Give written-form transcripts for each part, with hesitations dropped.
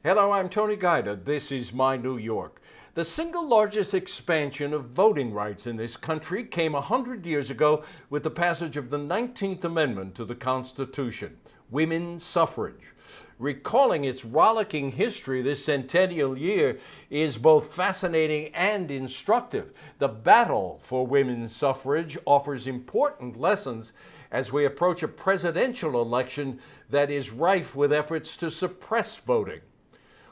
Hello, I'm Tony Guida. This is My New York. The single largest expansion of voting rights in this country came 100 years ago with the passage of the 19th Amendment to the Constitution, women's suffrage. Recalling its rollicking history this centennial year is both fascinating and instructive. The battle for women's suffrage offers important lessons as we approach a presidential election that is rife with efforts to suppress voting.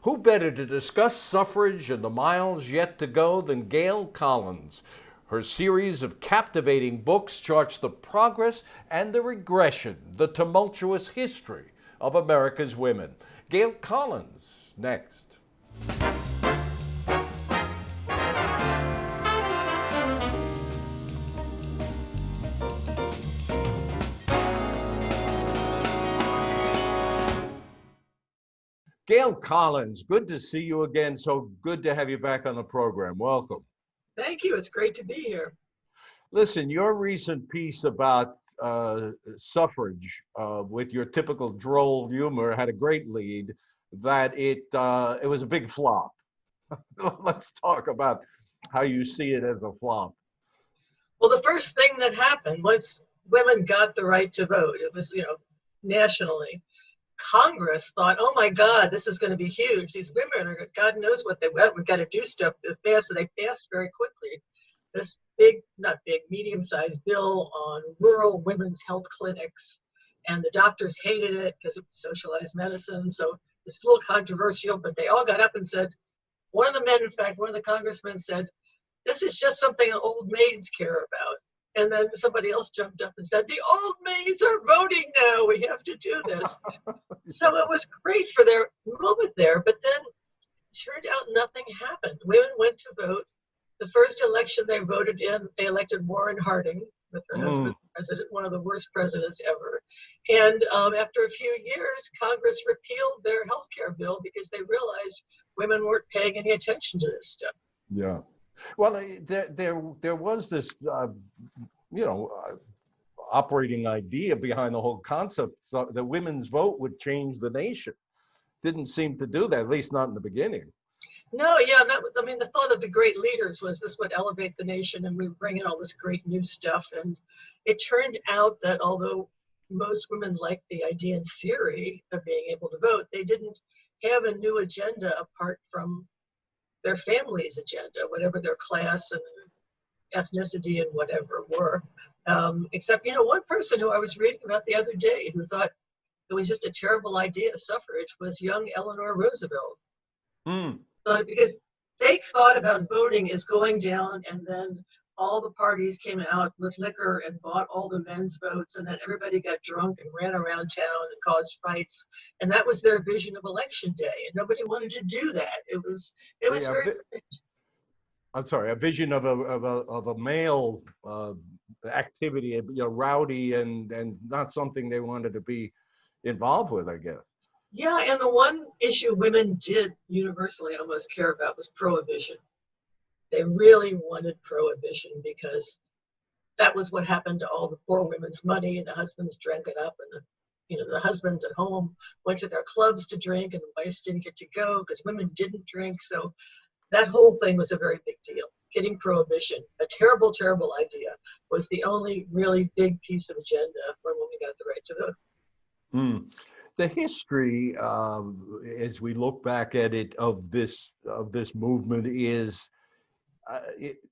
Who better to discuss suffrage and the miles yet to go than Gail Collins? Her series of captivating books charts the progress and the regression, the tumultuous history of America's women. Gail Collins, next. Gail Collins, good to see you again. So good to have you back on the program. Welcome. Thank you. It's great to be here. Listen, your recent piece about suffrage with your typical droll humor had a great lead that it was a big flop. Let's talk about how you see it as a flop. Well, the first thing that happened once women got the right to vote, it was, nationally, Congress thought, oh my God, this is going to be huge. These women are, God knows what they want. We've got to do stuff fast. So they passed very quickly this medium-sized bill on rural women's health clinics. And the doctors hated it because it was socialized medicine. So it's a little controversial, but they all got up and said, one of the congressmen said, this is just something old maids care about. And then somebody else jumped up and said, the old maids are voting now. We have to do this. So it was great for their moment there. But then it turned out nothing happened. Women went to vote. The first election they voted in, they elected Warren Harding with her husband president, one of the worst presidents ever. And after a few years, Congress repealed their health care bill because they realized women weren't paying any attention to this stuff. Yeah. Well, there was this, operating idea behind the whole concept. So the women's vote would change the nation. Didn't seem to do that, at least not in the beginning. No, yeah, the thought of the great leaders was this would elevate the nation and we bring in all this great new stuff. And it turned out that although most women liked the idea in theory of being able to vote, they didn't have a new agenda apart from their family's agenda, whatever their class and ethnicity and whatever were. Except, one person who I was reading about the other day who thought it was just a terrible idea, suffrage, was young Eleanor Roosevelt. Because they thought about voting as going down and then all the parties came out with liquor and bought all the men's votes, and then everybody got drunk and ran around town and caused fights. And that was their vision of election day. And nobody wanted to do that. It was very. I'm sorry, a vision of a male activity, rowdy and not something they wanted to be involved with, I guess. Yeah, and the one issue women did universally almost care about was prohibition. They really wanted prohibition because that was what happened to all the poor women's money, and the husbands drank it up, and the husbands at home went to their clubs to drink, and the wives didn't get to go because women didn't drink. So that whole thing was a very big deal. Getting prohibition, a terrible, terrible idea, was the only really big piece of agenda when women got the right to vote. The history, as we look back at it, of this movement is,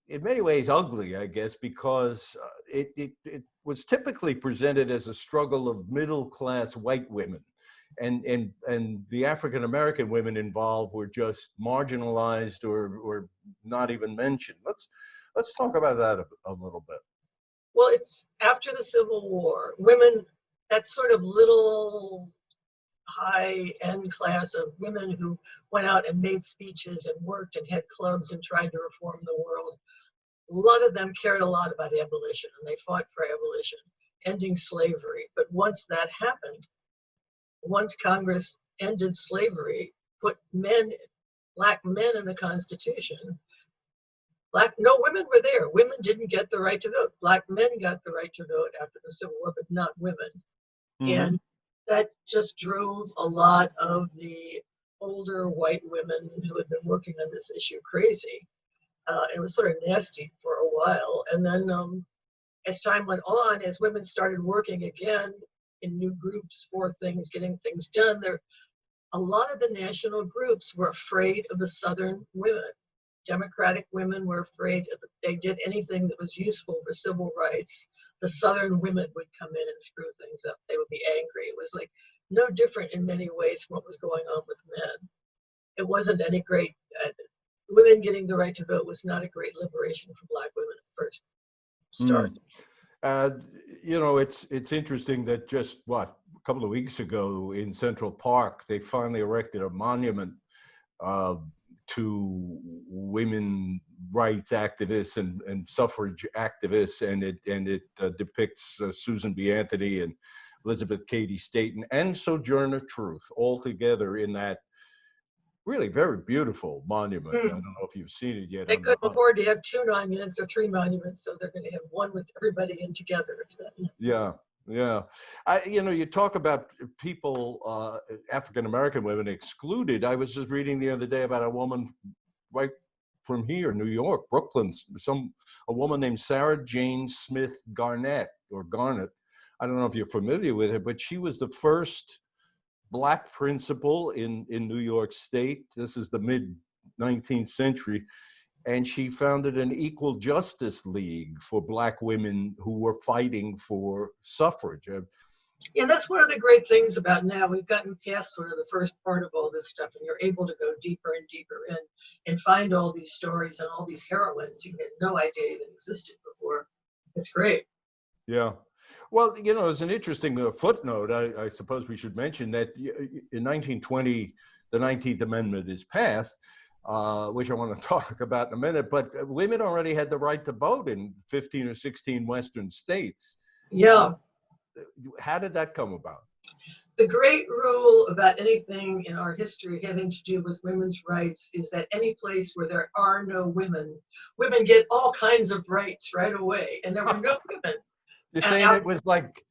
in many ways, ugly, I guess, because it was typically presented as a struggle of middle-class white women, and the African American women involved were just marginalized or not even mentioned. Let's talk about that a little bit. Well, it's after the Civil War, women, that sort of little high-end class of women who went out and made speeches and worked and had clubs and tried to reform the world. A lot of them cared a lot about abolition, and they fought for abolition, ending slavery. But once that happened, once Congress ended slavery, put black men in the Constitution, no women were there. Women didn't get the right to vote. Black men got the right to vote after the Civil War, but not women. And that just drove a lot of the older white women who had been working on this issue crazy. It was sort of nasty for a while. And then as time went on, as women started working again in new groups for things, getting things done, a lot of the national groups were afraid of the Southern women. Democratic women were afraid if they did anything that was useful for civil rights, the Southern women would come in and screw things up. They would be angry. It was like no different in many ways from what was going on with men. It wasn't any great, women getting the right to vote was not a great liberation for Black women at first start. You know, it's interesting that just a couple of weeks ago in Central Park, they finally erected a monument to women rights activists and suffrage activists, and it depicts Susan B. Anthony and Elizabeth Cady Stanton and Sojourner Truth all together in that really very beautiful monument. I don't know if you've seen it yet. They couldn't afford to have 2 monuments or 3 monuments, so they're going to have one with everybody in together. Yeah. You know, you talk about people, African-American women excluded. I was just reading the other day about a woman right from here, New York, Brooklyn, a woman named Sarah Jane Smith Garnett. I don't know if you're familiar with her, but she was the first Black principal in New York State. This is the mid-19th century. And she founded an equal justice league for Black women who were fighting for suffrage. Yeah, that's one of the great things about now. We've gotten past sort of the first part of all this stuff, and you're able to go deeper and deeper in and find all these stories and all these heroines you had no idea even existed before. It's great. Yeah. Well, you know, as an interesting footnote, I suppose we should mention that in 1920, the 19th Amendment is passed, which I want to talk about in a minute, but women already had the right to vote in 15 or 16 Western states. Yeah. How did that come about? The great rule about anything in our history having to do with women's rights is that any place where there are no women, women get all kinds of rights right away, and there were no women. You're saying it was like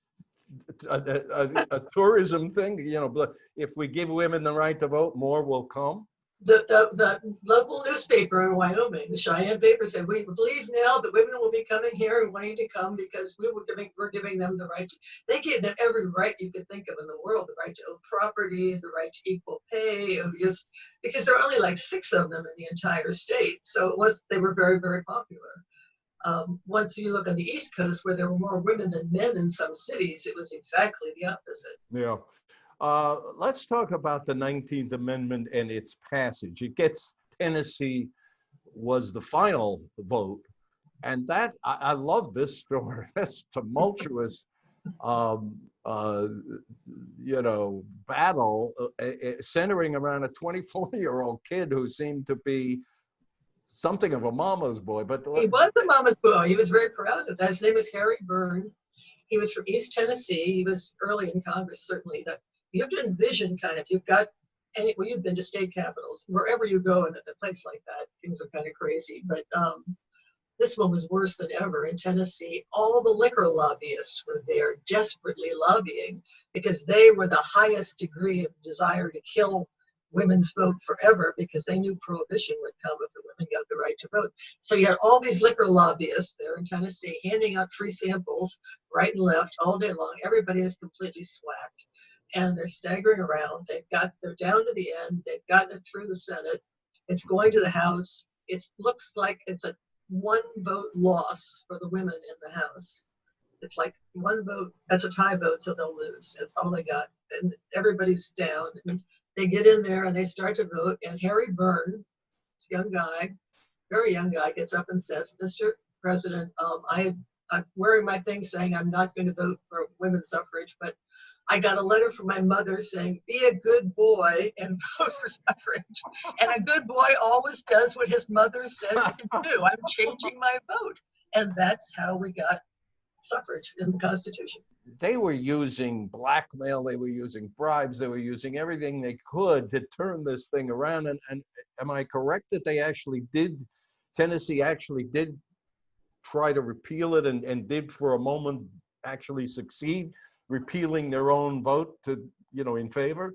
a tourism thing? You know, if we give women the right to vote, more will come? The local newspaper in Wyoming, the Cheyenne paper, said, we believe now that women will be coming here and wanting to come because we're giving them the right. They gave them every right you could think of in the world, the right to own property, the right to equal pay, just because there are only like 6 of them in the entire state. So they were very, very popular. Once you look on the East Coast, where there were more women than men in some cities, it was exactly the opposite. Yeah. Let's talk about the 19th Amendment and its passage. Tennessee was the final vote. And that, I love this story, this tumultuous, battle centering around a 24-year-old kid who seemed to be something of a mama's boy. But he was a mama's boy. He was very proud of that. His name was Harry Byrne. He was from East Tennessee. He was early in Congress, certainly. That you have to envision kind of, you've been to state capitals, wherever you go in a place like that, things are kind of crazy. But this one was worse than ever in Tennessee. All the liquor lobbyists were there desperately lobbying because they were the highest degree of desire to kill women's vote forever, because they knew prohibition would come if the women got the right to vote. So you had all these liquor lobbyists there in Tennessee handing out free samples right and left all day long. Everybody is completely swacked, and they're staggering around. They're down to the end. They've gotten it through the Senate. It's going to the House. It looks like it's a 1-vote loss for the women in the House. It's like 1 vote. That's a tie vote, so they'll lose. That's all they got, and everybody's down. And they get in there and they start to vote, and Harry Byrne, this young guy, very young guy, gets up and says, Mr. President, I'm wearing my thing saying I'm not going to vote for women's suffrage, but I got a letter from my mother saying, be a good boy and vote for suffrage. And a good boy always does what his mother says to do. I'm changing my vote. And that's how we got suffrage in the Constitution. They were using blackmail, they were using bribes, they were using everything they could to turn this thing around. And am I correct that Tennessee actually did try to repeal it and did for a moment actually succeed repealing their own vote in favor?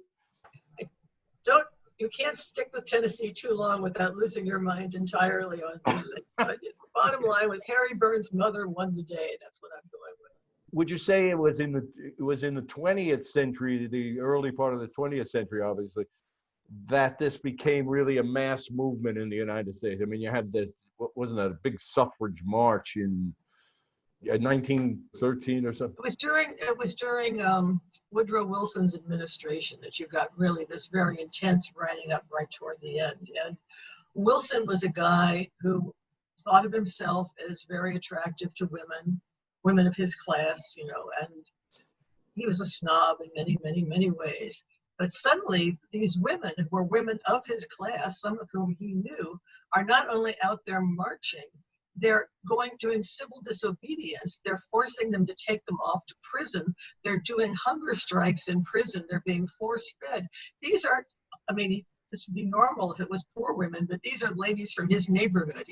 you can't stick with Tennessee too long without losing your mind entirely on this thing. But bottom line was Harry Burns' mother won the day. That's what I'm going with. Would you say it was in the 20th century, the early part of the 20th century, obviously, that this became really a mass movement in the United States? I mean, you had wasn't that a big suffrage march in 1913 or something? It was during Woodrow Wilson's administration that you got really this very intense writing up right toward the end. And Wilson was a guy who thought of himself as very attractive to women of his class, you know, and he was a snob in many, many, many ways. But suddenly these women who were women of his class, some of whom he knew, are not only out there marching, they're doing civil disobedience. They're forcing them to take them off to prison. They're doing hunger strikes in prison. They're being force-fed. These are, I mean, this would be normal if it was poor women, but these are ladies from his neighborhood.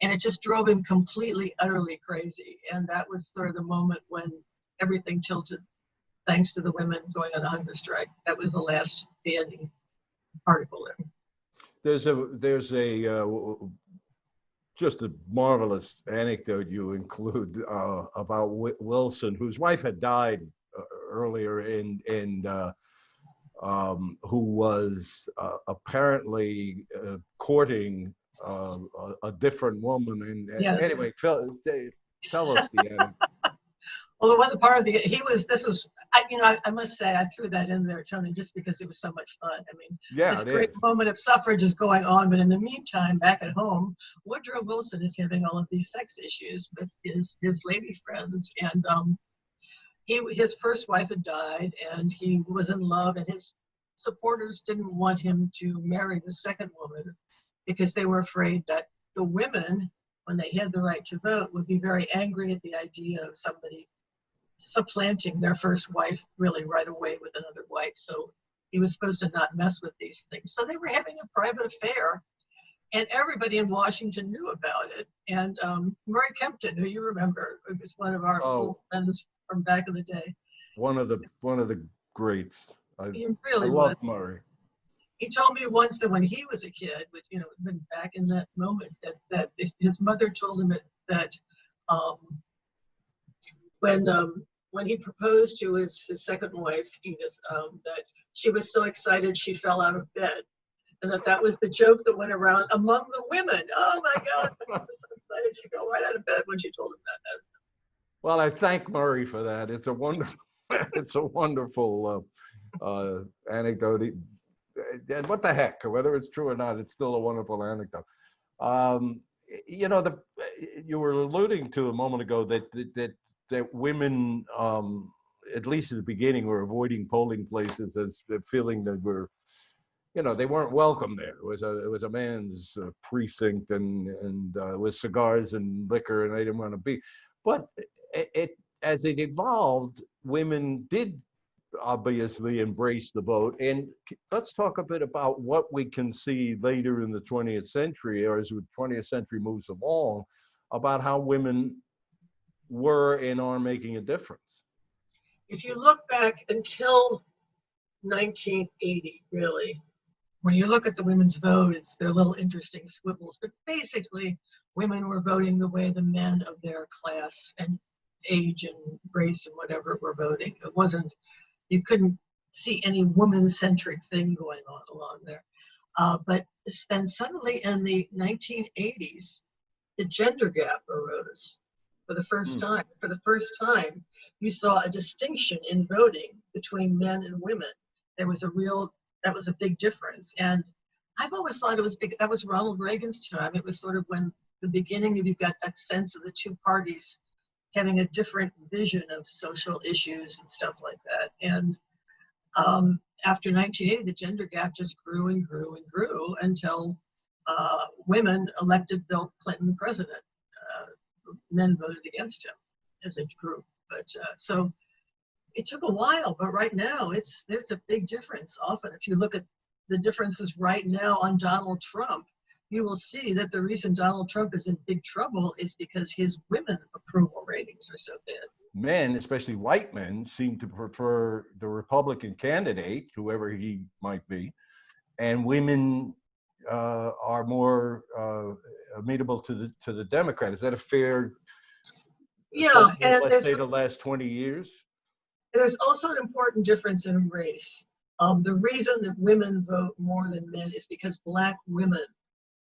And it just drove him completely, utterly crazy. And that was sort of the moment when everything tilted, thanks to the women going on a hunger strike. That was the ending article there. There's just a marvelous anecdote you include about Wilson, whose wife had died earlier, and who was apparently courting a different woman. And yeah. Anyway, tell us the anecdote. Well, I must say, I threw that in there, Tony, just because it was so much fun. I mean, this great moment of suffrage is going on, but in the meantime, back at home, Woodrow Wilson is having all of these sex issues with his lady friends. And his first wife had died, and he was in love, and his supporters didn't want him to marry the second woman because they were afraid that the women, when they had the right to vote, would be very angry at the idea of somebody supplanting their first wife really right away with another wife. So he was supposed to not mess with these things. So they were having a private affair, and everybody in Washington knew about it. And Murray Kempton, who you remember, was one of our old friends from back in the day. One of the greats. He really loved Murray. He told me once that when he was a kid, which, you know, been back in that moment, that his mother told him that when he proposed to his second wife, Edith, that she was so excited she fell out of bed, and that was the joke that went around among the women. Oh my God, she was so excited she fell right out of bed when she told him that. Well, I thank Murray for that. It's a wonderful anecdote. And what the heck, whether it's true or not, it's still a wonderful anecdote. You know, you were alluding to a moment ago that women, at least at the beginning, were avoiding polling places as feeling that they weren't welcome there. It was a man's precinct, and with cigars and liquor, and they didn't want to be. But as it evolved, women did obviously embrace the vote. And let's talk a bit about what we can see later in the 20th century, or as the 20th century moves along, about how women were and are making a difference. If you look back until 1980, really, when you look at the women's vote, they're little interesting squibbles, but basically women were voting the way the men of their class and age and race and whatever were voting. It wasn't, you couldn't see any woman-centric thing going on along there. But then suddenly in the 1980s, the gender gap arose for the first time. For the first time, you saw a distinction in voting between men and women. That was a big difference. And I've always thought it was big. That was Ronald Reagan's time. It was sort of when the beginning of, you've got that sense of the two parties having a different vision of social issues and stuff like that. And after 1980, the gender gap just grew and grew and grew until women elected Bill Clinton president. Men voted against him as a group. But so it took a while, but right now there's a big difference. Often, if you look at the differences right now on Donald Trump, you will see that the reason Donald Trump is in big trouble is because his women approval ratings are so bad. Men, especially white men, seem to prefer the Republican candidate, whoever he might be, and women are more amenable to the Democrat. Is that a fair Yeah, assessment of, and let's say, the last 20 years? there's also an important difference in race. The reason that women vote more than men is because Black women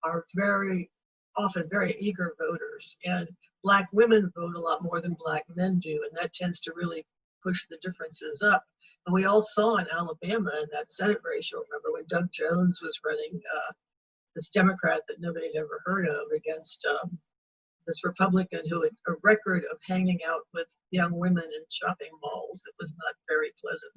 are very often very eager voters, and Black women vote a lot more than Black men do, and that tends to really push the differences up. And we all saw in Alabama in that Senate race, you'll remember when Doug Jones was running, this Democrat that nobody had ever heard of, against this Republican who had a record of hanging out with young women in shopping malls. It was not very pleasant.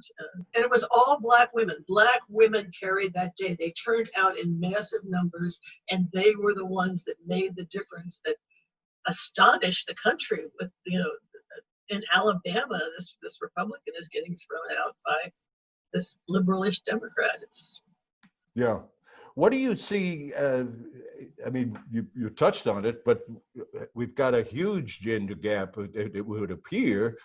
And it was all Black women. Black women carried that day. They turned out in massive numbers, and they were the ones that made the difference that astonished the country with, in Alabama, this Republican is getting thrown out by this liberalish Democrat. Yeah. What do you see? I mean, you touched on it, but we've got a huge gender gap, it would appear,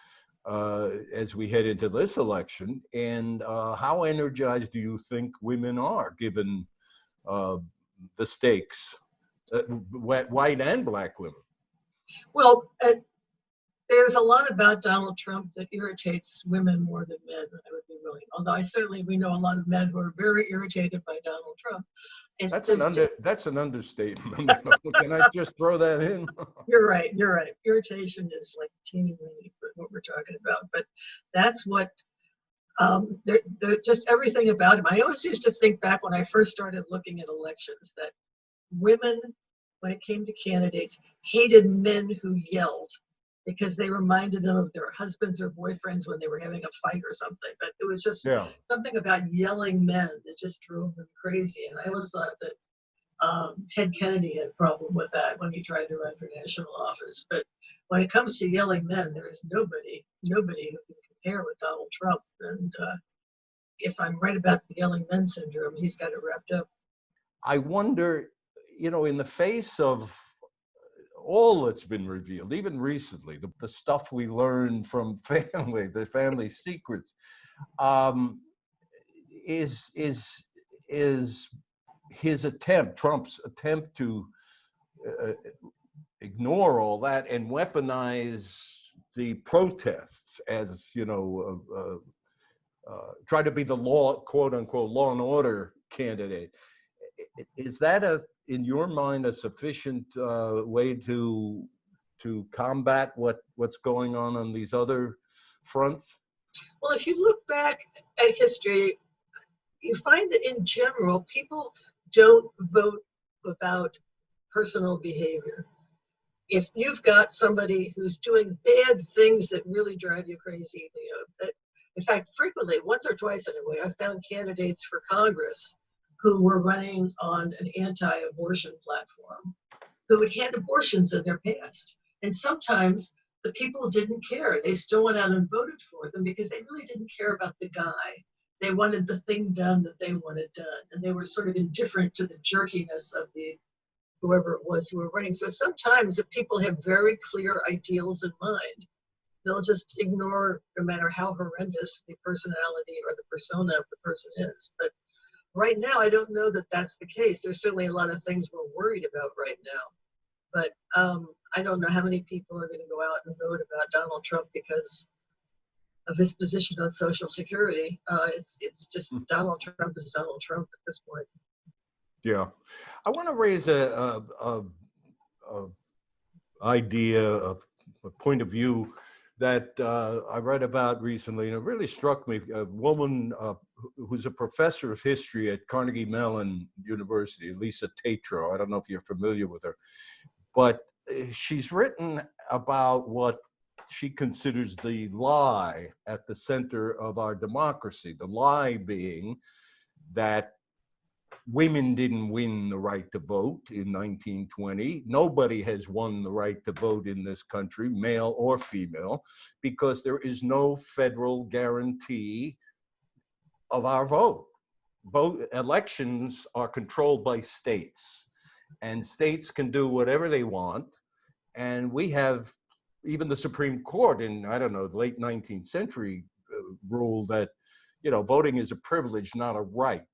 as we head into this election. And how energized do you think women are, given the stakes, white and Black women? Well, there's a lot about Donald Trump that irritates women more than men, I would be willing. Although we know a lot of men who are very irritated by Donald Trump. That's an understatement. Can I just throw that in? You're right. Irritation is like teeny weeny, what we're talking about. But that's what, they're just everything about him. I always used to think back when I first started looking at elections that women, when it came to candidates, hated men who yelled, because they reminded them of their husbands or boyfriends when they were having a fight or something. But it was just something about yelling men that just drove them crazy. And I always thought that Ted Kennedy had a problem with that when he tried to run for national office. But when it comes to yelling men, there is nobody who can compare with Donald Trump. And if I'm right about the yelling men syndrome, he's got it wrapped up. I wonder, in the face of all that's been revealed, even recently, the stuff we learned from the family secrets, is Trump's attempt to ignore all that and weaponize the protests as, try to be the quote unquote, law and order candidate. Is that in your mind, a sufficient way to combat what's going on these other fronts? Well, if you look back at history, you find that in general, people don't vote about personal behavior. If you've got somebody who's doing bad things that really drive you crazy, in fact, frequently, once or twice anyway, I've found candidates for Congress who were running on an anti-abortion platform, who had had abortions in their past. And sometimes the people didn't care. They still went out and voted for them because they really didn't care about the guy. They wanted the thing done that they wanted done. And they were sort of indifferent to the jerkiness of whoever it was who were running. So sometimes if people have very clear ideals in mind, they'll just ignore, no matter how horrendous the personality or the persona of the person is. But right now, I don't know that that's the case. There's certainly a lot of things we're worried about right now. But I don't know how many people are going to go out and vote about Donald Trump because of his position on Social Security. It's just Donald Trump is Donald Trump at this point. Yeah. I want to raise a point of view that I read about recently, and it really struck me. A woman who's a professor of history at Carnegie Mellon University, Lisa Tatro. I don't know if you're familiar with her, but she's written about what she considers the lie at the center of our democracy. The lie being that women didn't win the right to vote in 1920. Nobody has won the right to vote in this country, male or female, because there is no federal guarantee of our vote. Both elections are controlled by states, and states can do whatever they want. And we have even the Supreme Court in, the late 19th century ruled that, voting is a privilege, not a right.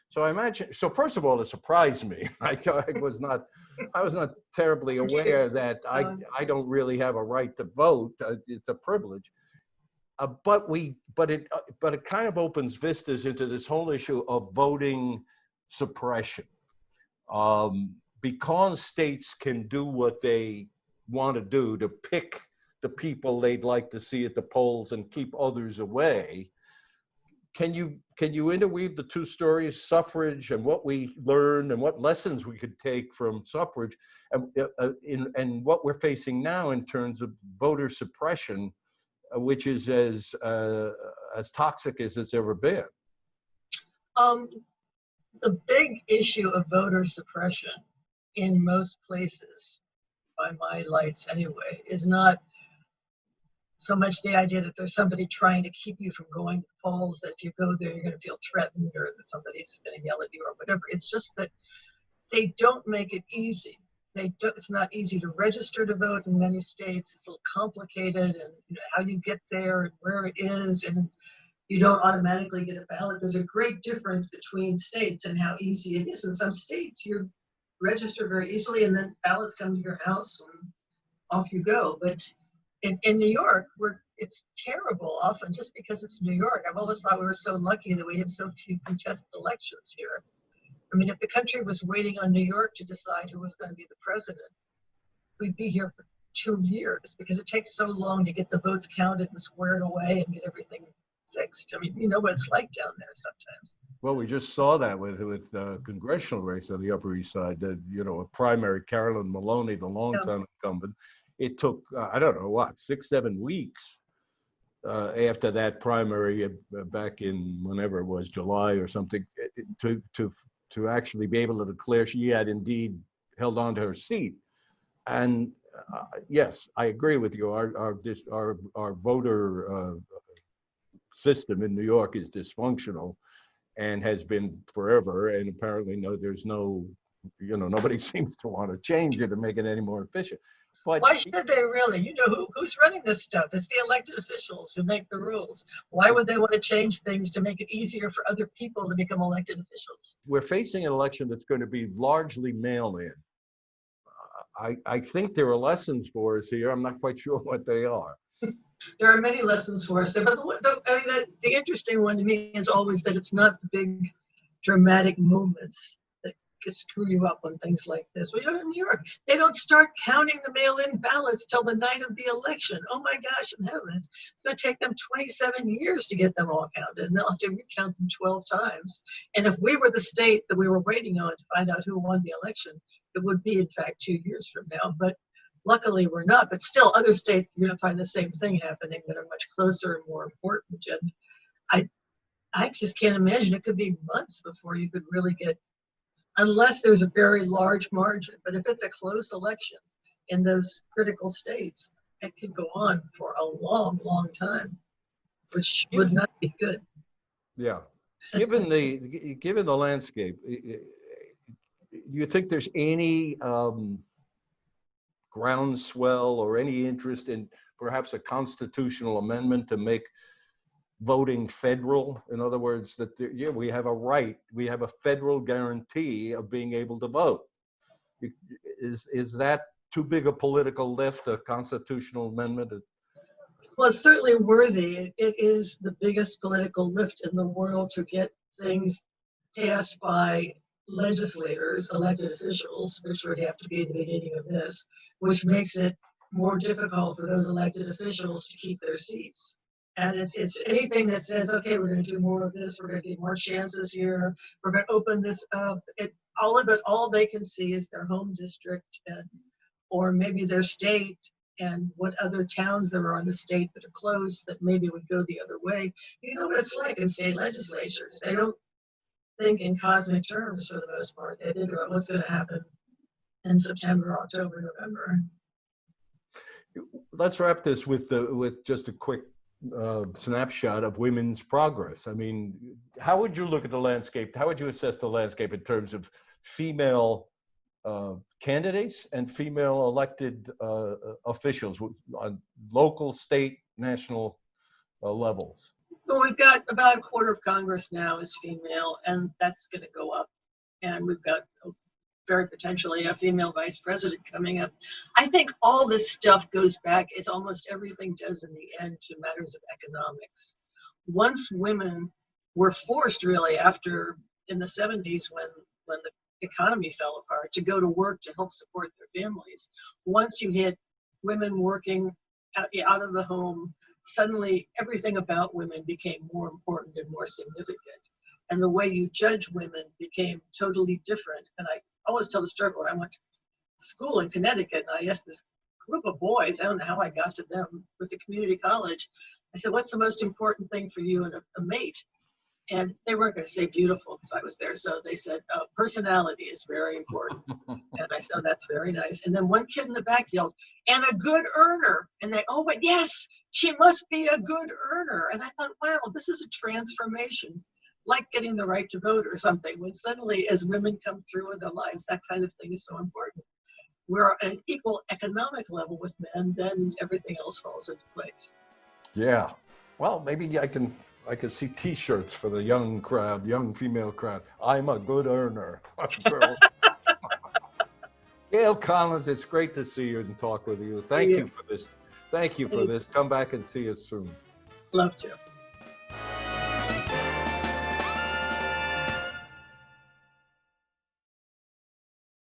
So I imagine, so first of all, it surprised me. I was not terribly aware that I don't really have a right to vote. It's a privilege. But it kind of opens vistas into this whole issue of voting suppression. Because states can do what they want to do to pick the people they'd like to see at the polls and keep others away. Can you interweave the two stories, suffrage and what we learned and what lessons we could take from suffrage, and what we're facing now in terms of voter suppression, which is as toxic as it's ever been? The big issue of voter suppression in most places, by my lights anyway, is not so much the idea that there's somebody trying to keep you from going to polls, that if you go there, you're going to feel threatened or that somebody's going to yell at you or whatever. It's just that they don't make it easy. It's not easy to register to vote in many states. It's a little complicated, and how you get there and where it is, and you don't automatically get a ballot. There's a great difference between states and how easy it is. In some states, you register very easily and then ballots come to your house and off you go. But in New York, it's terrible often just because it's New York. I've always thought we were so lucky that we have so few contested elections here. I mean, if the country was waiting on New York to decide who was going to be the president, we'd be here for 2 years because it takes so long to get the votes counted and squared away and get everything fixed. I mean, you know what it's like down there sometimes. Well, we just saw that with the congressional race on the Upper East Side. A primary, Carolyn Maloney, the longtime incumbent. It took, I don't know what, 6-7 weeks after that primary back in whenever it was, July or something, to actually be able to declare she had indeed held on to her seat. And yes, I agree with you. Our voter system in New York is dysfunctional and has been forever. And apparently, nobody seems to want to change it or make it any more efficient. But why should they really? Who's running this stuff? It's the elected officials who make the rules. Why would they want to change things to make it easier for other people to become elected officials? We're facing an election that's going to be largely mail-in. I think there are lessons for us here. I'm not quite sure what they are. There are many lessons for us there, but the interesting one to me is always that it's not the big dramatic movements that screw you up on things like this. Well, in New York, they don't start counting the mail-in ballots till the night of the election. Oh my gosh, in heavens. It's going to take them 27 years to get them all counted, and they'll have to recount them 12 times. And if we were the state that we were waiting on to find out who won the election, it would be, in fact, 2 years from now. But luckily, we're not. But still, other states, you're going to find the same thing happening that are much closer and more important. And I just can't imagine. It could be months before you could really get, unless there's a very large margin. But if it's a close election in those critical states, it could go on for a long, long time, which would not be good. Yeah. Given the landscape, do you think there's any groundswell or any interest in perhaps a constitutional amendment to make voting federal? In other words, that we have a right, we have a federal guarantee of being able to vote. Is that too big a political lift, a constitutional amendment? Well, it's certainly worthy. It is the biggest political lift in the world to get things passed by legislators, elected officials, which would have to be the beginning of this, which makes it more difficult for those elected officials to keep their seats. And it's anything that says, okay, we're going to do more of this, we're going to get more chances here, we're going to open this up. All they can see is their home district or maybe their state and what other towns there are in the state that are close that maybe would go the other way. You know what it's like in state legislatures. They don't think in cosmic terms for the most part. They think about what's going to happen in September, October, November. Let's wrap this with just a quick snapshot of women's progress. I mean, how would you look at the landscape? How would you assess the landscape in terms of female candidates and female elected officials on local, state, national levels? But we've got about a quarter of Congress now is female, and that's going to go up. And we've got very potentially a female vice president coming up. I think all this stuff goes back, as almost everything does in the end, to matters of economics. Once women were forced, really, after in the 70s when the economy fell apart, to go to work to help support their families. Once you hit women working out of the home, suddenly everything about women became more important and more significant. And the way you judge women became totally different. And I always tell the story when I went to school in Connecticut, and I asked this group of boys, I don't know how I got to them, with the community college. I said, what's the most important thing for you in a mate? And they weren't going to say beautiful because I was there. So they said, personality is very important. And I said, oh, that's very nice. And then one kid in the back yelled, and a good earner. And they, oh, but yes, she must be a good earner. And I thought, wow, this is a transformation, like getting the right to vote or something. When suddenly, as women come through in their lives, that kind of thing is so important. We're at an equal economic level with men, then everything else falls into place. Yeah. Well, maybe I can see T-shirts for the young crowd, young female crowd. I'm a good earner. Girl. Gail Collins, it's great to see you and talk with you. Thank you for this. Thank you for this. Come back and see us soon. Love to.